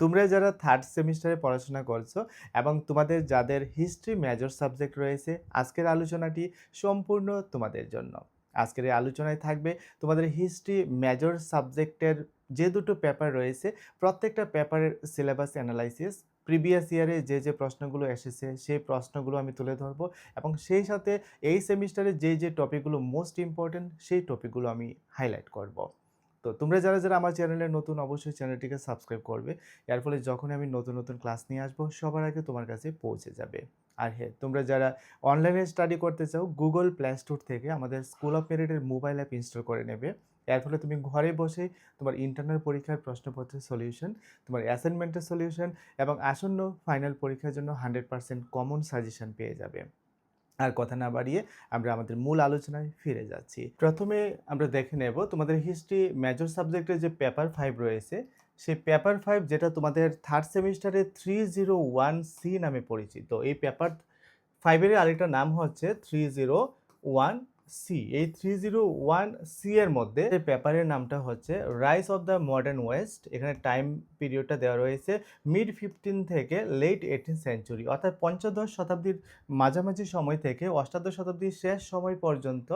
তোমরা যারা 3rd সেমিস্টারে পড়াশোনা করছো এবং তোমাদের যাদের হিস্ট্রি মেজর সাবজেক্ট রয়েছে, আজকের আলোচনাটি সম্পূর্ণ তোমাদের জন্য। আজকের এই আলোচনায় থাকবে তোমাদের হিস্ট্রি মেজর সাবজেক্টের যে দুটো পেপার রয়েছে, প্রত্যেকটা পেপারের সিলেবাস অ্যানালাইসিস, প্রিভিয়াস ইয়ারে যে প্রশ্নগুলো এসেছে সেই প্রশ্নগুলো আমি তুলে ধরবো এবং সেই সাথে এই সেমিস্টারে যে টপিকগুলো মোস্ট ইম্পর্টেন্ট সেই টপিকগুলো আমি হাইলাইট করব। তো তোমরা যারা আমার চ্যানেলে নতুন, অবশ্যই চ্যানেলটিকে সাবস্ক্রাইব করবে। এর ফলে যখনই আমি নতুন ক্লাস নিয়ে আসবো সবার আগে তোমার কাছে পৌঁছে যাবে। আর হ্যাঁ, তোমরা যারা অনলাইনে স্টাডি করতে চাও, গুগল প্লে স্টোর থেকে আমাদের স্কুল অফ মেরিটের মোবাইল অ্যাপ ইনস্টল করে নেবে। এর ফলে তুমি ঘরে বসেই তোমার ইন্টারনাল পরীক্ষার প্রশ্নপত্রের সলিউশন, তোমার অ্যাসাইনমেন্টের সলিউশন এবং আসন্ন ফাইনাল পরীক্ষার জন্য 100% কমন সাজেশন পেয়ে যাবে। আর কথা না বাড়িয়ে আমরা আমাদের মূল আলোচনায় ফিরে যাচ্ছি। প্রথমে আমরা দেখে নেব তোমাদের হিস্ট্রি মেজর সাবজেক্টের যে পেপার 5 রয়েছে, সেই পেপার 5 যেটা তোমাদের 3rd সেমিস্টারে 301C নামে পরিচিত। এই পেপার 5 এর আরেকটা নাম হচ্ছে 301C। এই 301C এর মধ্যে যে পেপারের নামটা হচ্ছে rise of the modern West. এখানে টাইম পিরিয়ডটা দেওয়া রয়েছে মিড 15 থেকে লেট 18 সেঞ্চুরি, অর্থাৎ পঞ্চদশ শতাব্দীর মাঝামাঝি সময় থেকে অষ্টাদশ শতাব্দীর শেষ সময় পর্যন্ত।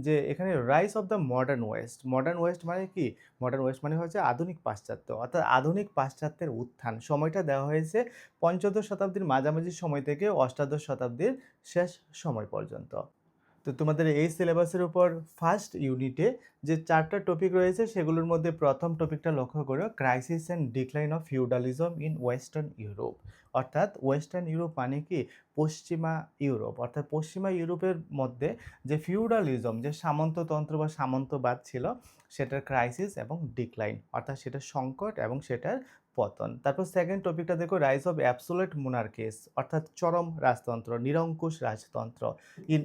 যে এখানে rise of the modern West, modern West মানে কি? মডার্ন ওয়েস্ট মানে হচ্ছে আধুনিক পাশ্চাত্য, অর্থাৎ আধুনিক পাশ্চাত্যের উত্থান। সময়টা দেওয়া হয়েছে পঞ্চদশ শতাব্দীর মাঝামাঝি সময় থেকে অষ্টাদশ শতাব্দীর শেষ সময় পর্যন্ত। তো তোমাদের এই সিলেবাসের উপর ফার্স্ট ইউনিটে যে 4টা টপিক রয়েছে সেগুলোর মধ্যে প্রথম টপিকটা লক্ষ্য করো, crisis and decline of feudalism in western Europe. অর্থাৎ ওয়েস্টার্ন ইউরোপ মানে কি? পশ্চিমা ইউরোপ। অর্থাৎ পশ্চিমা ইউরোপের মধ্যে যে ফিউডালিজম, যে সামন্ততন্ত্র বা সামন্তবাদ ছিল, সেটার ক্রাইসিস এবং ডিক্লাইন, অর্থাৎ সেটার সংকট এবং সেটার পতন। তারপর সেকেন্ড টপিকটা দেখো, রাইজ অফ অ্যাবসোলিউট মোনার্কিস, অর্থাৎ চরম রাজতন্ত্র, নিরঙ্কুশ রাজতন্ত্র ইন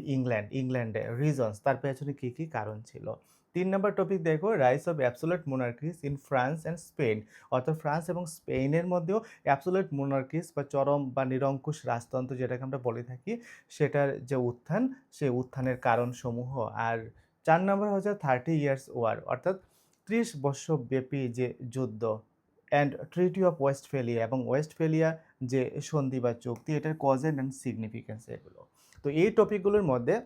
ইংল্যান্ডে রিজনস, তার পেছনে কী কী কারণ ছিল। 3 নম্বর টপিক দেখো, rise of absolute monarchies in France and Spain, অর্থাৎ ফ্রান্স এবং স্পেনের মধ্যেও অ্যাবসোলিউট মোনার্কিস বা চরম বা নিরঙ্কুশ রাজতন্ত্র যেটাকে আমরা বলে থাকি, সেটার যে উত্থান, সেই উত্থানের কারণসমূহ। আর 4 নম্বর হচ্ছে 30 ইয়ার্স ওয়ার, অর্থাৎ 30 বছর ব্যাপী যে যুদ্ধ, অ্যান্ড ট্রিটি অফ ওয়েস্টফেলিয়া, এবং ওয়েস্টফেলিয়া যে সন্ধি বা চুক্তি, এটার কজ অ্যান্ড সিগনিফিকেন্স এগুলো। তো এই টপিকগুলোর মধ্যে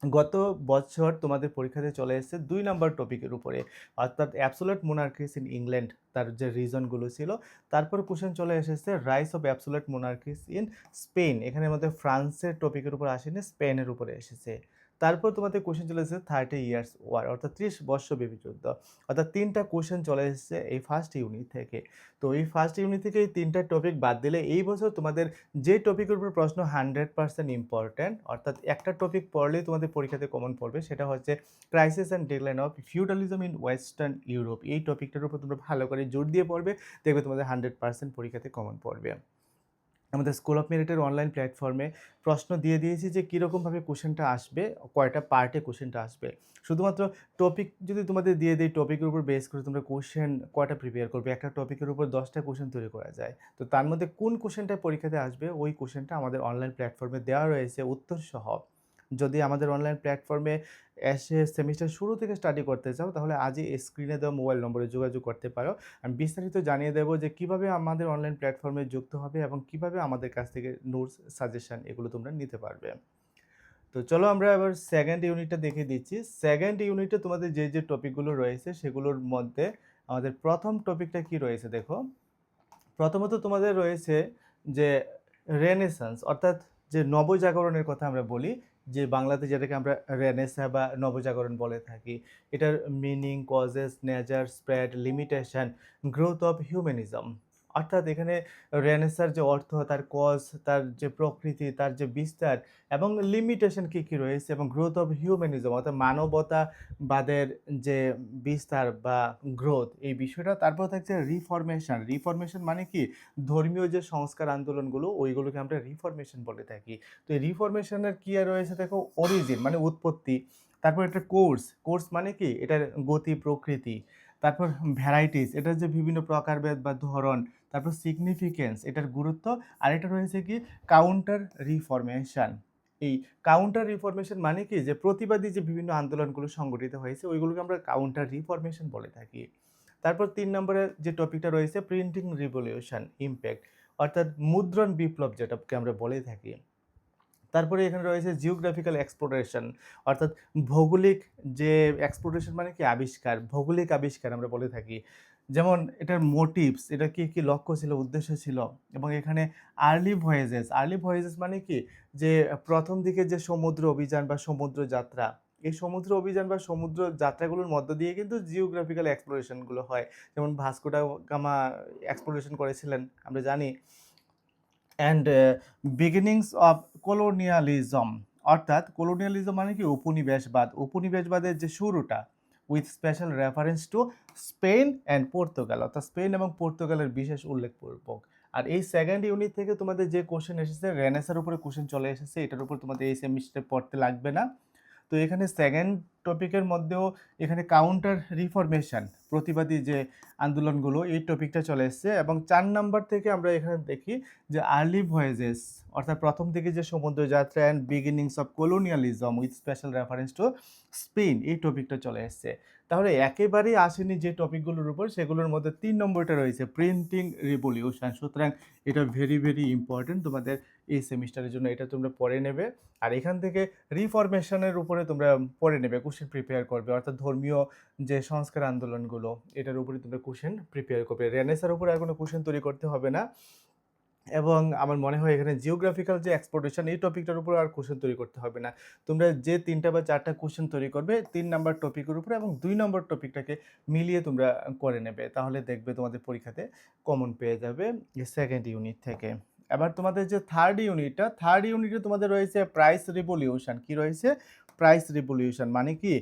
গত বছর তোমাদের পরীক্ষাতে চলে এসেছে 2 নম্বর টপিকের উপরে, অর্থাৎ অ্যাবসোলিউট মোনার্কিস ইন ইংল্যান্ড, তার যে রিজনগুলো ছিল। তারপর কোশ্চেন চলে এসেছে rise of absolute monarchies in Spain, এখানের মধ্যে ফ্রান্সের টপিকের উপর আসেনি, স্পেনের উপরে এসেছে। তারপর তোমাদের কোশ্চেন চলে এসেছে 30 ইয়ার্স ওয়ার, অর্থাৎ 30 বর্ষব্যাপী যুদ্ধ। অর্থাৎ 3টা কোশ্চেন চলে এসেছে এই ফার্স্ট ইউনিট থেকে। তো এই ফার্স্ট ইউনিট থেকে এই 3টা টপিক বাদ দিলে এই বছর তোমাদের যে টপিকের উপর প্রশ্ন 100% ইম্পর্ট্যান্ট, অর্থাৎ একটা টপিক পড়লেই তোমাদের পরীক্ষাতে কমন পড়বে, সেটা হচ্ছে crisis and decline of feudalism in western Europe. এই টপিকটার উপর তোমরা ভালো করে জোর দিয়ে পড়বে, দেখবে তোমাদের 100% পরীক্ষাতে কমন পড়বে। আমাদের স্কুল অফ মেরিটের অনলাইন প্ল্যাটফর্মে প্রশ্ন দিয়ে দিয়েছি যে কীরকমভাবে কোশ্চেনটা আসবে, কয়টা পার্টে কোশ্চেনটা আসবে। শুধুমাত্র টপিক যদি তোমাদের দিয়ে দিই, টপিকের উপর বেস করে তোমরা কোশ্চেন কয়টা প্রিপেয়ার করবে। একটা টপিকের উপর 10টা কোশ্চেন তৈরি করা যায়। তো তার মধ্যে কোন কোশ্চেনটা পরীক্ষাতে আসবে, ওই কোশ্চেনটা আমাদের অনলাইন প্ল্যাটফর্মে দেওয়া রয়েছে উত্তরসহ। যদি আমাদের অনলাইন প্ল্যাটফর্মে এসে সেমিস্টার শুরু থেকে স্টাডি করতে চাও, তাহলে আজই স্ক্রিনে দেওয়া মোবাইল নম্বরে যোগাযোগ করতে পারো। আমি বিস্তারিত জানিয়ে দেবো যে কীভাবে আমাদের অনলাইন প্ল্যাটফর্মে যুক্ত হবে এবং কীভাবে আমাদের কাছ থেকে নোটস, সাজেশন এগুলো তোমরা নিতে পারবে। তো চলো আমরা এবার সেকেন্ড ইউনিটটা দেখে দিচ্ছি। সেকেন্ড ইউনিটে তোমাদের যে টপিকগুলো রয়েছে সেগুলোর মধ্যে আমাদের প্রথম টপিকটা কি রয়েছে দেখো। প্রথমত তোমাদের রয়েছে যে রেনেসান্স, অর্থাৎ যে নবজাগরণের কথা আমরা বলি, যে বাংলাতে যেটাকে আমরা রেনেসা বা নবজাগরণ বলে থাকি। এটার meaning, causes, nature, spread, limitation, growth of humanism. অর্থাৎ এখানে রেনেসার যে অর্থ, তার কজ, তার যে প্রকৃতি, তার যে বিস্তার এবং লিমিটেশন কী কী রয়েছে, এবং গ্রোথ অফ হিউম্যানিজম অর্থাৎ মানবতাবাদের যে বিস্তার বা গ্রোথ, এই বিষয়টা। তারপর থাকছে রিফরমেশন। রিফরমেশন মানে কি? ধর্মীয় যে সংস্কার আন্দোলনগুলো, ওইগুলোকে আমরা রিফরমেশন বলে থাকি। তো এই রিফরমেশনের কি আর রয়েছে দেখো, অরিজিন মানে উৎপত্তি। তারপর একটা কোর্স মানে কি? এটার গতি, প্রকৃতি। তারপর ভ্যারাইটিস, এটার যে বিভিন্ন প্রকারভেদ বা ধরন। তারপর সিগনিফিকেন্স, এটার গুরুত্ব। আর এটা রয়েছে কি? Counter reformation. এই কাউন্টার রিফরমেশন মানে কি? যে প্রতিবাদী যে বিভিন্ন আন্দোলনগুলো সংগঠিত হয়েছে, ওইগুলোকে আমরা কাউন্টার রিফরমেশন বলে থাকি। তারপর 3 নম্বরে যে টপিকটা রয়েছে প্রিন্টিং রিভলিউশন ইমপ্যাক্ট, অর্থাৎ মুদ্রণ বিপ্লব যেটাকে আমরা বলে থাকি। তারপরে এখানে রয়েছে জিওগ্রাফিক্যাল এক্সপ্লোরেশন, অর্থাৎ ভৌগোলিক যে এক্সপ্লোরেশন মানে কি আবিষ্কার, ভৌগোলিক আবিষ্কার আমরা বলে থাকি। যেমন এটার মোটিভস, এটা কি লক্ষ্য ছিল, উদ্দেশ্য ছিল। এবং এখানে আর্লি ভয়েজেস মানে কি যে প্রথম দিকে যে সমুদ্র অভিযান বা সমুদ্র যাত্রা, এই সমুদ্র অভিযান বা সমুদ্র যাত্রাগুলোর মধ্য দিয়ে কিন্তু জিওগ্রাফিক্যাল এক্সপ্লোরেশনগুলো হয়। যেমন ভাস্কো দা গামা এক্সপ্লোরেশন করেছিলেন আমরা জানি। অ্যান্ড বিগিনিংস অফ কলোনিয়ালিজম, অর্থাৎ কলোনিয়ালিজম মানে কি উপনিবেশবাদের যে শুরুটা with special reference to Spain and Portugal, অর্থাৎ স্পেন এবং পর্তুগালের বিশেষ উল্লেখপূর্বক। আর এই সেকেন্ড ইউনিট থেকে তোমাদের যে কোশ্চেন এসেছে রেনেসার উপরে কোশ্চেন চলে এসেছে, এটার উপর তোমাদের এই সেমিস্টারে পড়তে লাগবে না। তো এখানে সেকেন্ড টপিকের মধ্যেও এখানে কাউন্টার রিফরমেশন, প্রতিবাদী যে আন্দোলনগুলো, এই টপিকটা চলে এসছে। এবং 4 নাম্বার থেকে আমরা এখানে দেখি যে আর্লি ভয়েজেস, অর্থাৎ প্রথম দিকে যে সমুদ্র যাত্রা and beginnings of colonialism with special reference to Spain, এই টপিকটা চলে এসছে। তাহলে একেবারেই আসেনি যে টপিকগুলোর উপর, সেগুলোর মধ্যে 3 নম্বরটা রয়েছে প্রিন্টিং রিভলিউশন। সুতরাং এটা ভেরি ভেরি ইম্পর্টেন্ট তোমাদের এই সেমিস্টারের জন্য, এটা তোমরা পড়ে নেবে। আর এখান থেকে রিফরমেশনের উপরে তোমরা পড়ে নেবে, কোশ্চেন প্রিপেয়ার করবে, অর্থাৎ ধর্মীয় যে সংস্কার আন্দোলনগুলো, এটার উপরে তোমরা কোশ্চেন প্রিপেয়ার করবে। রেনেসার উপরে আর কোনো কোশ্চেন তৈরি করতে হবে না। এবং আমার মনে হয় এখানে জিওগ্রাফিক্যাল যে এক্সপ্লোরেশন, এই টপিকটার উপর আর কোশ্চেন তৈরি করতে হবে না। তোমরা যে 3টা বা 4টা কোশ্চেন তৈরি করবে 3 নাম্বার টপিকের উপরে এবং 2 নম্বর টপিকটাকে মিলিয়ে তোমরা করে নেবে, তাহলে দেখবে তোমাদের পরীক্ষাতে কমন পেয়ে যাবে সেকেন্ড ইউনিট থেকে। এবার তোমাদের যে থার্ড ইউনিটে তোমাদের রয়েছে প্রাইস রিভলিউশন। কি রয়েছে? প্রাইস রিভলিউশন মানে কি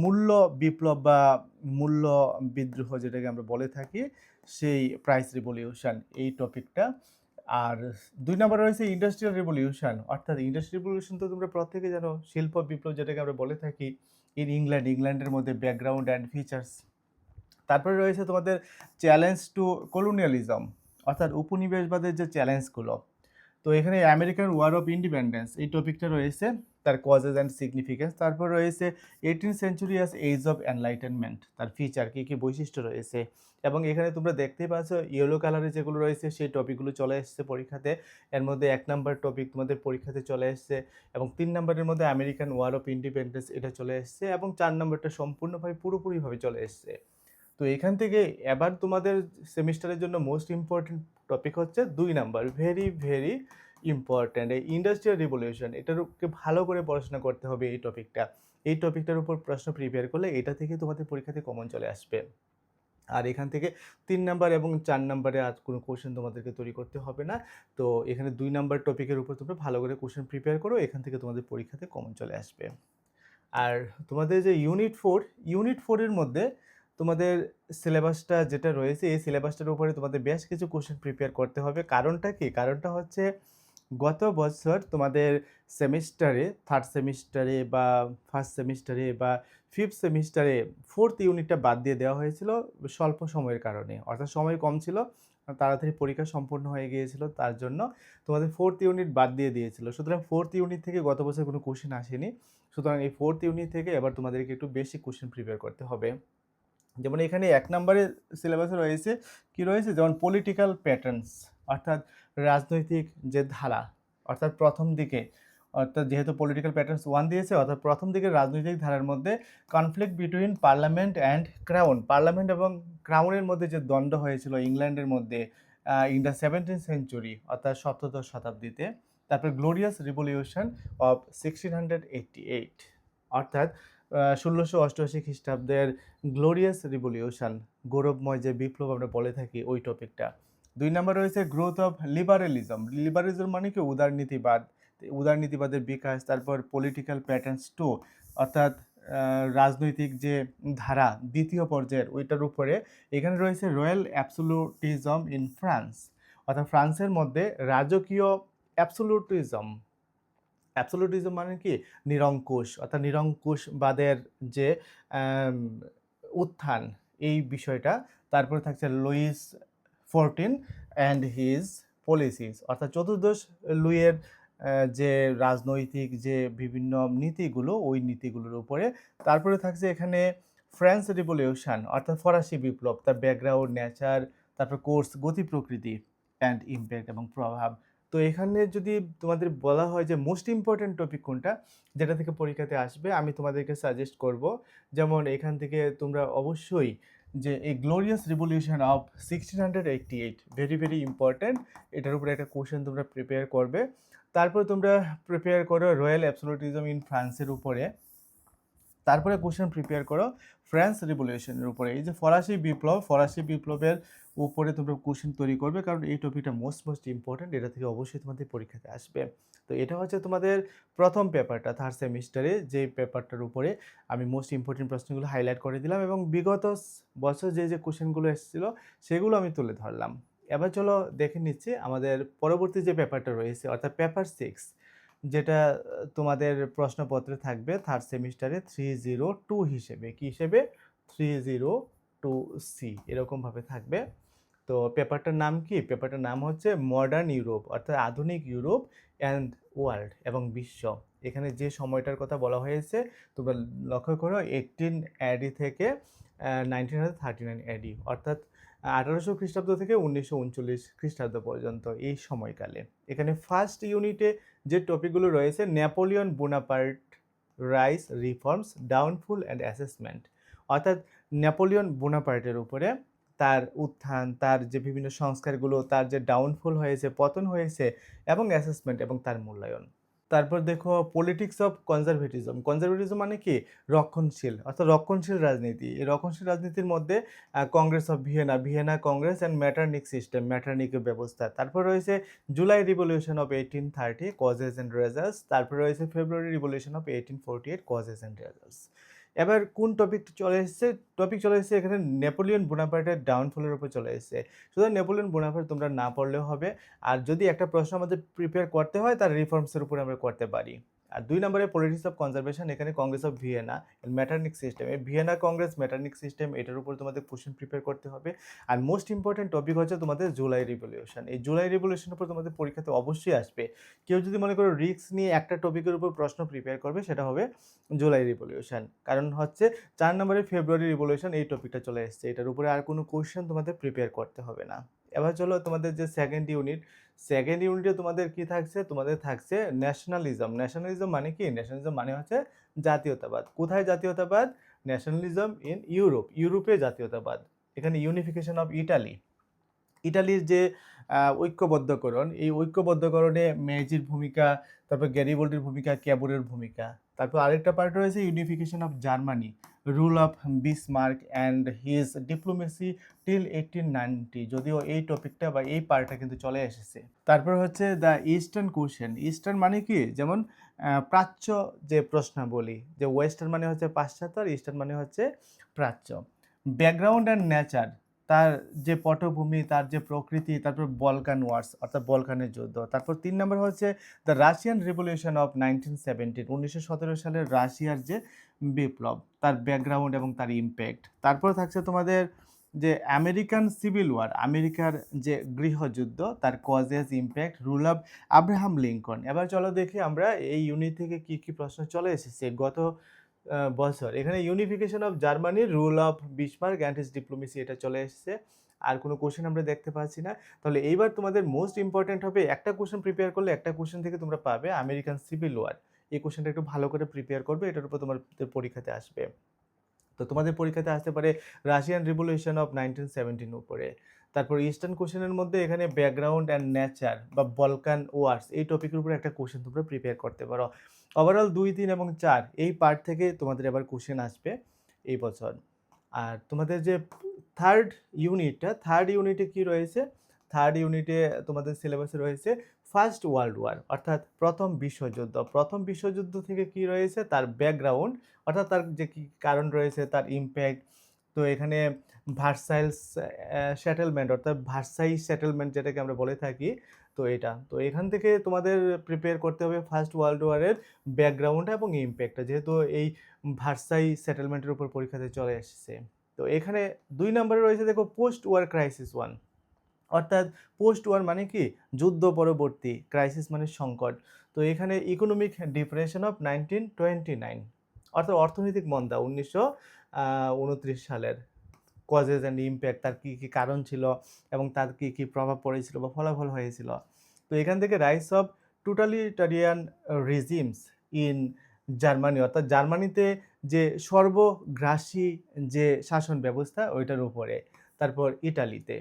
মূল্য বিপ্লব বা মূল্য বিদ্রোহ যেটাকে আমরা বলে থাকি, সেই প্রাইস রিভলিউশন এই টপিকটা। আর 2 নম্বরে রয়েছে ইন্ডাস্ট্রিয়াল রিভলিউশন, অর্থাৎ ইন্ডাস্ট্রিয়াল রিভলিউশন তো তোমরা প্রত্যেকে জানো, শিল্প বিপ্লব যেটাকে আমরা বলে থাকি ইংল্যান্ডের মধ্যে ব্যাকগ্রাউন্ড অ্যান্ড ফিচার্স। তারপরে রয়েছে তোমাদের চ্যালেঞ্জ টু কলোনিয়ালিজম, অর্থাৎ উপনিবেশবাদের যে চ্যালেঞ্জগুলো। তো এখানে আমেরিকান ওয়ার অফ ইন্ডিপেন্ডেন্স এই টপিকটা রয়েছে, তার কজেস অ্যান্ড সিগনিফিকেন্স। তারপর রয়েছে 18th century as age of enlightenment, তার ফিচার কী কী বৈশিষ্ট্য রয়েছে। এবং এখানে তোমরা দেখতেই পাচ্ছ ইয়েলো কালারে যেগুলো রয়েছে সেই টপিকগুলো চলে এসেছে পরীক্ষাতে। এর মধ্যে 1 নাম্বার টপিক তোমাদের পরীক্ষাতে চলে এসছে, এবং 3 নাম্বারের মধ্যে আমেরিকান ওয়ার অফ ইন্ডিপেন্ডেন্স এটা চলে এসছে, এবং 4 নাম্বারটা সম্পূর্ণভাবে পুরোপুরিভাবে চলে এসছে। তো এখান থেকে এবার তোমাদের সেমিস্টারের জন্য মোস্ট ইম্পর্টেন্ট টপিক হচ্ছে 2 নাম্বার, ভেরি ভেরি ইম্পর্ট্যান্ট, এই ইন্ডাস্ট্রিয়াল রিভলিউশন। এটারকে ভালো করে পড়াশোনা করতে হবে এই টপিকটার উপর প্রশ্ন প্রিপেয়ার করলে এটা থেকে তোমাদের পরীক্ষাতে কমন চলে আসবে। আর এখান থেকে 3 নাম্বার এবং 4 নাম্বারে আর কোনো কোশ্চেন তোমাদেরকে তৈরি করতে হবে না। তো এখানে 2 নাম্বার টপিকের উপর তোমরা ভালো করে কোশ্চেন প্রিপেয়ার করো, এখান থেকে তোমাদের পরীক্ষাতে কমন চলে আসবে। আর তোমাদের যে ইউনিট 4 এর মধ্যে তোমাদের সিলেবাসটা যেটা রয়েছে, এই সিলেবাসটার উপরে তোমাদের বেশ কিছু কোশ্চেন প্রিপেয়ার করতে হবে। কারণটা কি? কারণটা হচ্ছে গত বছর তোমাদের সেমিস্টারে, থার্ড সেমিস্টারে বা ফার্স্ট সেমিস্টারে বা ফিফথ সেমিস্টারে 4th ইউনিটটা বাদ দিয়ে দেওয়া হয়েছিল স্বল্প সময়ের কারণে, অর্থাৎ সময় কম ছিল, তাড়াতাড়ি পরীক্ষা সম্পূর্ণ হয়ে গিয়েছিল, তার জন্য তোমাদের 4th ইউনিট বাদ দিয়ে দিয়েছিল। সুতরাং 4th ইউনিট থেকে গত বছর কোনো কোশ্চেন আসেনি। সুতরাং এই 4th ইউনিট থেকে এবার তোমাদেরকে একটু বেশি কোশ্চেন প্রিপেয়ার করতে হবে। যেমন এখানে 1 নম্বরে সিলেবাসে রয়েছে, কি রয়েছে? যেমন পলিটিক্যাল প্যাটার্নস, অর্থাৎ রাজনৈতিক যে ধারা, অর্থাৎ প্রথম দিকে, অর্থাৎ যেহেতু পলিটিক্যাল প্যাটার্নস 1 দিয়েছে, অর্থাৎ প্রথম দিকের রাজনৈতিক ধারার মধ্যে conflict between parliament and crown, parliament এবং ক্রাউনের মধ্যে যে দ্বন্দ্ব হয়েছিল ইংল্যান্ডের মধ্যে ইন দ্য 17th সেঞ্চুরি, অর্থাৎ সপ্তদশ শতাব্দীতে। তারপর গ্লোরিয়াস রিভলিউশন অফ 1688, অর্থাৎ 1688 খ্রিস্টাব্দের গ্লোরিয়াস রিভলিউশন, গৌরবময় যে বিপ্লব আমরা বলে থাকি, ওই টপিকটা। 2 নম্বর রয়েছে গ্রোথ অফ লিবারেলিজম মানে কি উদারনীতিবাদের বিকাশ। তারপর পলিটিক্যাল প্যাটার্নস 2, অর্থাৎ রাজনৈতিক যে ধারা দ্বিতীয় পর্যায়ের, ওইটার উপরে। এখানে রয়েছে রয়্যাল অ্যাবসোলুটিজম ইন ফ্রান্স, অর্থাৎ ফ্রান্সের মধ্যে রাজকীয় অ্যাবসোলুটিজম মানে কি নিরঙ্কুশ, অর্থাৎ নিরঙ্কুশবাদের যে উত্থান, এই বিষয়টা। তারপরে থাকছে লুইস 14 অ্যান্ড হিজ পলিসিস, অর্থাৎ চতুর্দশ লুইয়ের যে রাজনৈতিক যে বিভিন্ন নীতিগুলো, ওই নীতিগুলোর উপরে। তারপরে থাকছে এখানে ফ্রান্স রিভলিউশন অর্থাৎ ফরাসি বিপ্লব, তার ব্যাকগ্রাউন্ড, নেচার, তারপর কোর্স, গতি প্রকৃতি অ্যান্ড ইমপ্যাক্ট এবং প্রভাব। তো এখানে যদি তোমাদের বলা হয় যে মোস্ট ইম্পর্ট্যান্ট টপিক কোনটা, যেটা থেকে পরীক্ষাতে আসবে, আমি তোমাদেরকে সাজেস্ট করব, যেমন এখান থেকে তোমরা অবশ্যই যে এই glorious revolution of 1688 very very important, এটার উপরে একটা কোশ্চেন তোমরা প্রিপেয়ার করবে। তারপর তোমরা প্রিপেয়ার করো রয়্যাল অ্যাবসোলুটিজম ইন ফ্রান্সের উপরে। তারপরে কোশ্চেন প্রিপেয়ার করো ফ্রান্স রিভলিউশনের উপরে। এই যে ফরাসি বিপ্লবের উপরে তোমরা কোশ্চেন তৈরি করবে, কারণ এই টপিকটা মোস্ট ইম্পর্ট্যান্ট, এটা থেকে অবশ্যই তোমাদের পরীক্ষাতে আসবে। তো এটা হচ্ছে তোমাদের প্রথম পেপারটা থার্ড সেমিস্টারে, যে পেপারটার উপরে আমি মোস্ট ইম্পর্টেন্ট প্রশ্নগুলো হাইলাইট করে দিলাম এবং বিগত বছর যে কোশ্চেনগুলো এসেছিলো সেগুলো আমি তুলে ধরলাম। এবার চলো দেখে নিচ্ছি আমাদের পরবর্তী যে পেপারটা রয়েছে, অর্থাৎ পেপার 6, যেটা তোমাদের প্রশ্নপত্রে থাকবে থার্ড সেমিস্টারে 302 হিসেবে। কি হিসেবে? 302C এরকমভাবে থাকবে। তো পেপারটার নাম কি? পেপারটার নাম হচ্ছে মডার্ন ইউরোপ, অর্থাৎ আধুনিক ইউরোপ অ্যান্ড ওয়ার্ল্ড এবং বিশ্ব। এখানে যে সময়টার কথা বলা হয়েছে তোমরা লক্ষ্য করো, 18 AD থেকে 1939 AD, অর্থাৎ 1800 খ্রিস্টাব্দ থেকে 1939 খ্রিস্টাব্দ পর্যন্ত এই সময়কালে। এখানে ফার্স্ট ইউনিটে যে টপিকগুলো রয়েছে, Napoleon Bonaparte rice, reforms, downfall and assessment, অর্থাৎ নেপোলিয়ন বোনাপার্টের উপরে তার উত্থান, তার যে বিভিন্ন সংস্কারগুলো, তার যে ডাউনফল হয়েছে, পতন হয়েছে, এবং অ্যাসেসমেন্ট এবং তার মূল্যায়ন। তারপর দেখো পলিটিক্স অফ কনজারভেটিজম। কনজারভেটিজম মানে কি? রক্ষণশীল, অর্থাৎ রক্ষণশীল রাজনীতি। এই রক্ষণশীল রাজনীতির মধ্যে Congress of Vienna Congress and Metternich system, Metternich ব্যবস্থা। তারপর রয়েছে July revolution of 1830, causes and results. তারপর রয়েছে February revolution of 1848, causes and results. এবার কোন টপিক চলে এসেছে? টপিক চলে এসেছে এখানে নেপোলিয়ন বোনাপার্টের ডাউনফলের উপর চলে এসেছে। সুতরাং নেপোলিয়ন বোনাপার্ট তোমরা না পড়লেও হবে। আর যদি একটা প্রশ্ন আমাদের প্রিপেয়ার করতে হয়, তার রিফর্মসের উপরে আমরা করতে পারি। আর 2 নম্বরে পলিটিক্স অফ কনজারভেশন, এখানে কংগ্রেস অফ ভিয়েনা, ম্যাটারনিক সিস্টেম, এই ভিয়েনা কংগ্রেস, ম্যাটারনিক সিস্টেম, এটার উপর তোমাদের কোশ্চেন প্রিপেয়ার করতে হবে। আর মোস্ট ইম্পর্টেন্ট টপিক হচ্ছে তোমাদের জুলাই রিভলিউশন। এই জুলাই রিভলিউশনের উপর তোমাদের পরীক্ষাতে অবশ্যই আসবে। কেউ যদি মনে করো রিস্ক নিয়ে একটা টপিকের উপর প্রশ্ন প্রিপেয়ার করবে, সেটা হবে জুলাই রিভলিউশন। কারণ হচ্ছে 4 নম্বরে ফেব্রুয়ারি রিভলিউশন, এই টপিকটা চলে এসেছে, এটার উপরে আর কোনো কোশ্চেন তোমাদের প্রিপেয়ার করতে হবে না। এবার চলো তোমাদের যে সেকেন্ড ইউনিটে তোমাদের কি থাকছে? তোমাদের থাকছে ন্যাশনালিজম। ন্যাশনালিজম মানে কি? ন্যাশনালিজম মানে হচ্ছে জাতীয়তাবাদ। কোথায় জাতীয়তাবাদ? ন্যাশনালিজম ইন ইউরোপে জাতীয়তাবাদ। এখানে ইউনিফিকেশন অফ ইটালির যে ঐক্যবদ্ধকরণ, এই ঐক্যবদ্ধকরণে মেজির ভূমিকা, তারপর গ্যারিবল্ডির ভূমিকা, ক্যাবোরের ভূমিকা। তারপর আরেকটা পার্ট রয়েছে unification of Germany, rule of Bismarck and his diplomacy till 1890, যদিও এই টপিকটা বা এই পার্টটা কিন্তু চলে এসেছে। তারপর হচ্ছে দ্য ইস্টার্ন কোশ্চেন। ইস্টার্ন মানে কি? যেমন প্রাচ্য যে প্রশ্নাবলী, যে ওয়েস্টার্ন মানে হচ্ছে পাশ্চাত্য আর ইস্টার্ন মানে হচ্ছে প্রাচ্য। ব্যাকগ্রাউন্ড অ্যান্ড নেচার, তার যে পটভূমি, তার যে প্রকৃতি, তারপর বলকান ওয়ার্স অর্থাৎ বলকানের যুদ্ধ। তারপর 3 নম্বর হচ্ছে দ্য রাশিয়ান রিভলিউশন অফ 1917, 1917 সালের রাশিয়ার যে বিপ্লব, তার ব্যাকগ্রাউন্ড এবং তার ইম্প্যাক্ট। তারপর থাকছে তোমাদের যে আমেরিকান সিভিল ওয়ার, আমেরিকার যে গৃহযুদ্ধ, তার causes, impact, rule of Abraham Lincoln. এবার চলো দেখি আমরা এই ইউনিট থেকে কি কি প্রশ্ন চলে এসেছে গত বছর। এখানে ইউনিফিকেশন অফ জার্মানির, rule of Bismarck and his diplomacy, এটা চলে এসেছে। আর কোনো কোশ্চেন আমরা দেখতে পাচ্ছি না। তাহলে এইবার তোমাদের মোস্ট ইম্পর্টেন্ট হবে, একটা কোশ্চেন প্রিপেয়ার করলে একটা কোশ্চেন থেকে তোমরা পাবে আমেরিকান সিভিল ওয়ার। এই কোশ্চেনটা একটু ভালো করে প্রিপেয়ার করবে, এটার উপর তোমাদের পরীক্ষাতে আসবে। তো তোমাদের পরীক্ষাতে আসতে পারে রাশিয়ান রিভলিউশন অফ 1917 উপরে। তারপর ইস্টার্ন কোশ্চেনের মধ্যে এখানে ব্যাকগ্রাউন্ড অ্যান্ড নেচার বা বলকান ওয়ার্স, এই টপিকের উপরে একটা কোশ্চেন তোমরা প্রিপেয়ার করতে পারো। ওভারঅল 2, 3 এবং 4 এই পার্ট থেকে তোমাদের এবার কোশ্চেন আসবে এই বছর। আর তোমাদের যে থার্ড ইউনিটে কি রয়েছে? থার্ড ইউনিটে তোমাদের সিলেবাসে রয়েছে ফার্স্ট ওয়ার্ল্ড ওয়ার, অর্থাৎ প্রথম বিশ্বযুদ্ধ। প্রথম বিশ্বযুদ্ধ থেকে কি রয়েছে? তার ব্যাকগ্রাউন্ড, অর্থাৎ তার যে কি কারণ রয়েছে, তার ইম্প্যাক্ট। তো এখানে ভার্সাইলস সেটেলমেন্ট, অর্থাৎ ভার্সাই সেটেলমেন্ট যেটাকে আমরা বলে থাকি, তো এটা। তো এখান থেকে তোমাদের প্রিপেয়ার করতে হবে ফার্স্ট ওয়ার্ল্ড ওয়ারের ব্যাকগ্রাউন্ড এবং ইম্প্যাক্টটা, যেহেতু এই ভার্সাই সেটেলমেন্টের উপর পরীক্ষাতে চলে এসেছে। তো এখানে 2 নম্বরে রয়েছে দেখো পোস্ট ওয়ার ক্রাইসিস 1, অর্থাৎ পোস্ট ওয়ার মানে কি? যুদ্ধ পরবর্তী, ক্রাইসিস মানে সংকট। তো এখানে ইকোনমিক ডিপ্রেশন অফ 1929, অর্থাৎ অর্থনৈতিক মন্দা 29 সালের কজেস অ্যান্ড ইমপ্যাক্ট, তার কী কী কারণ ছিল এবং তার কী কী প্রভাব পড়েছিল বা ফলাফল হয়েছিল। তো এখান থেকে rice of totalitarian রেজিমস in Germany, অর্থাৎ জার্মানিতে যে সর্বগ্রাসী যে শাসন ব্যবস্থা ওইটার উপরে। তারপর ইটালিতে।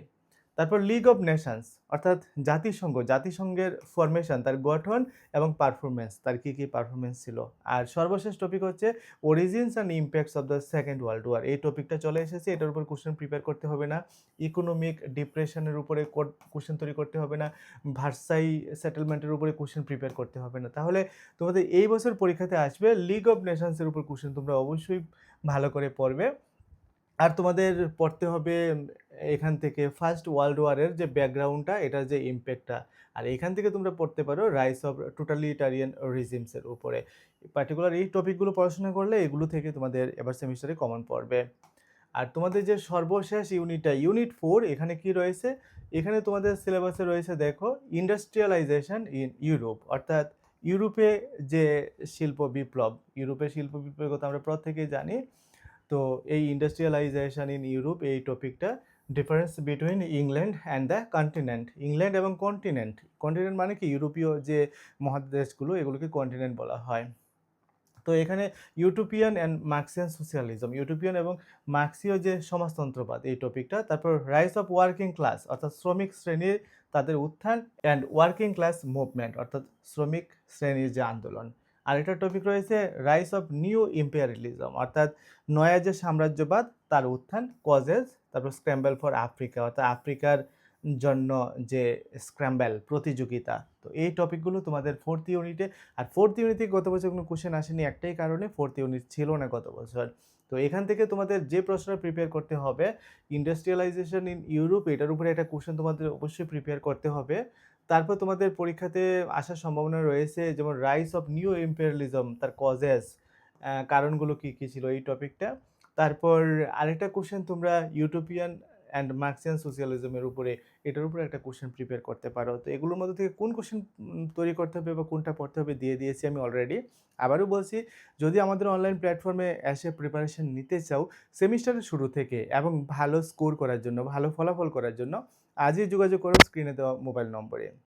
তারপর লিগ অফ নেশনস অর্থাৎ জাতিসংঘের ফরমেশন, তার গঠন এবং পারফরম্যান্স, তার কী কী পারফরম্যান্স ছিল। আর সর্বশেষ টপিক হচ্ছে origins and impacts of the second world war. এই টপিকটা চলে এসেছে, এটার উপর কোশ্চেন প্রিপেয়ার করতে হবে না। ইকোনমিক ডিপ্রেশনের উপরে কোশ্চেন তৈরি করতে হবে না। ভার্সাই সেটেলমেন্টের উপরে কোশ্চেন প্রিপেয়ার করতে হবে না। তাহলে তোমাদের এই বছর পরীক্ষাতে আসবে লিগ অফ নেশনসের উপর কোশ্চেন, তোমরা অবশ্যই ভালো করে পড়বে। আর তোমাদের পড়তে হবে এখান থেকে ফার্স্ট ওয়ার্ল্ড ওয়ারের যে ব্যাকগ্রাউন্ডটা, এটার যে ইমপ্যাক্টটা। আর এখান থেকে তোমরা পড়তে পারো রাইস অফ টোটালিটারিয়ান রিজিমসের উপরে। পার্টিকুলার এই টপিকগুলো পড়াশোনা করলে এগুলো থেকে তোমাদের এবার সেমিস্টারে কমন পড়বে। আর তোমাদের যে সর্বশেষ ইউনিটটা, ইউনিট 4, এখানে কি রয়েছে? এখানে তোমাদের সিলেবাসে রয়েছে দেখো ইন্ডাস্ট্রিয়ালাইজেশন ইন ইউরোপ, অর্থাৎ ইউরোপে যে ইউরোপের শিল্প বিপ্লবের কথা আমরা প্রত্যেকেই জানি। তো এই ইন্ডাস্ট্রিয়ালাইজেশন ইন ইউরোপ, এই টপিকটা difference between England and the continent. England এবং কন্টিনেন্ট, কন্টিনেন্ট মানে কি ইউরোপীয় যে মহাদেশগুলো, এগুলোকে কন্টিনেন্ট বলা হয়। তো এখানে ইউটোপিয়ান অ্যান্ড মার্ক্সিয়ান সোশ্যালিজম, ইউটোপিয়ান এবং মার্ক্সীয় যে সমাজতন্ত্রবাদ, এই টপিকটা। তারপর রাইস অফ ওয়ার্কিং ক্লাস, অর্থাৎ শ্রমিক শ্রেণীর তাদের উত্থান, অ্যান্ড ওয়ার্কিং ক্লাস মুভমেন্ট, অর্থাৎ শ্রমিক শ্রেণীর যে আন্দোলন। আর একটা টপিক রয়েছে রাইস অফ নিউ ইম্পেরিয়ালিজম, অর্থাৎ নয়া যে সাম্রাজ্যবাদ, তার উত্থান, কজেস। তারপর স্ক্র্যাম্বল ফর আফ্রিকা, অর্থাৎ আফ্রিকার জন্য যে স্ক্র্যাম্বল প্রতিযোগিতা। তো এই টপিকগুলো তোমাদের 4th ইউনিটে। আর 4th ইউনিট থেকে গত বছর কোনো কোশ্চেন আসেনি একটাই কারণে, 4th ইউনিট ছিল না গত বছর। তো এখান থেকে তোমাদের যে প্রশ্নটা প্রিপেয়ার করতে হবে, ইন্ডাস্ট্রিয়ালাইজেশন ইন ইউরোপ, এটার উপরে একটা কোশ্চেন তোমাদের অবশ্যই প্রিপেয়ার করতে হবে। তারপর তোমাদের পরীক্ষাতে আসার সম্ভাবনা রয়েছে যেমন রাইস অফ নিউ ইম্পেরিয়ালিজম, তার কজেস, কারণগুলো কী কী ছিল, এই টপিকটা। তারপর আরেকটা কোশ্চেন তোমরা ইউটোপিয়ান অ্যান্ড মার্ক্সিয়ান সোশ্যালিজমের উপরে, এটার উপরে একটা কোশ্চেন প্রিপেয়ার করতে পারো। তো এগুলোর মধ্যে থেকে কোন কোশ্চেন তৈরি করতে হবে বা কোনটা পড়তে হবে দিয়ে দিয়েছি আমি অলরেডি। আবারও বলছি, যদি আমাদের অনলাইন প্ল্যাটফর্মে এসে প্রিপারেশন নিতে চাও সেমিস্টারের শুরু থেকে এবং ভালো স্কোর করার জন্য, ভালো ফলাফল করার জন্য, আজই যোগাযোগ করো স্ক্রিনে দেওয়া মোবাইল নম্বরে।